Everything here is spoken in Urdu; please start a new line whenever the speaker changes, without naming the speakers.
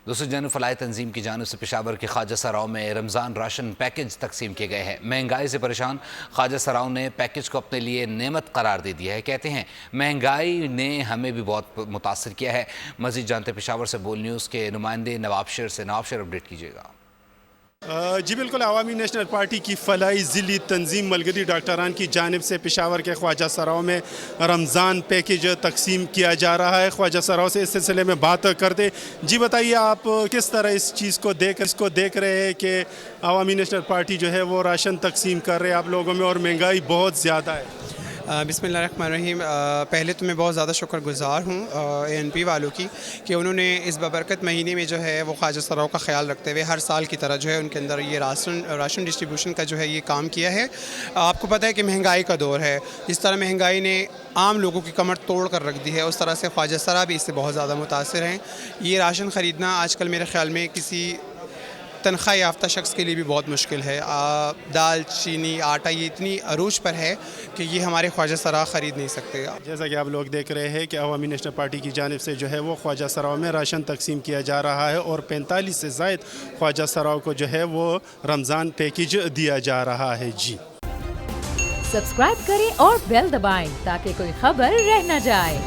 دوسری جانب فلاحی تنظیم کی جانب سے پشاور کے خواجہ سراؤں میں رمضان راشن پیکج تقسیم کیے گئے ہیں۔ مہنگائی سے پریشان خواجہ سراؤں نے پیکج کو اپنے لیے نعمت قرار دے دیا ہے۔ کہتے ہیں مہنگائی نے ہمیں بھی بہت متاثر کیا ہے۔ مزید جانتے پشاور سے بول نیوز کے نمائندے نواب شیر سے۔ نواب شیر اپڈیٹ کیجیے گا۔
جی بالکل، عوامی نیشنل پارٹی کی فلاحی ضلعی تنظیم ملگری ڈاکٹران کی جانب سے پشاور کے خواجہ سراؤں میں رمضان پیکج تقسیم کیا جا رہا ہے۔ خواجہ سراؤں سے اس سلسلے میں بات کرتے، جی بتائیے آپ کس طرح اس چیز کو دیکھ رہے ہیں کہ عوامی نیشنل پارٹی جو ہے وہ راشن تقسیم کر رہے ہیں آپ لوگوں میں اور مہنگائی بہت زیادہ ہے؟
بسم اللہ الرحمن الرحیم۔ پہلے تو میں بہت زیادہ شکر گزار ہوں ANP والوں کی کہ انہوں نے اس ببرکت مہینے میں جو ہے وہ خواجہ سراؤں کا خیال رکھتے ہوئے ہر سال کی طرح جو ہے ان کے اندر یہ راشن ڈسٹریبیوشن کا جو ہے یہ کام کیا ہے۔ آپ کو پتہ ہے کہ مہنگائی کا دور ہے، جس طرح مہنگائی نے عام لوگوں کی کمر توڑ کر رکھ دی ہے اس طرح سے خواجہ سرا بھی اس سے بہت زیادہ متاثر ہیں۔ یہ راشن خریدنا آج کل میرے خیال میں کسی تنخواہ یافتہ شخص کے لیے بھی بہت مشکل ہے۔ دال، چینی، آٹا یہ اتنی عروج پر ہے کہ یہ ہمارے خواجہ سرا خرید نہیں سکتے۔
جیسا کہ آپ لوگ دیکھ رہے ہیں کہ عوامی نیشنل پارٹی کی جانب سے جو ہے وہ خواجہ سراؤں میں راشن تقسیم کیا جا رہا ہے اور 45 سے زائد خواجہ سراؤں کو جو ہے وہ رمضان پیکج دیا جا رہا ہے۔ جی
سبسکرائب کریں اور بیل دبائیں تاکہ کوئی خبر رہ نہ جائے۔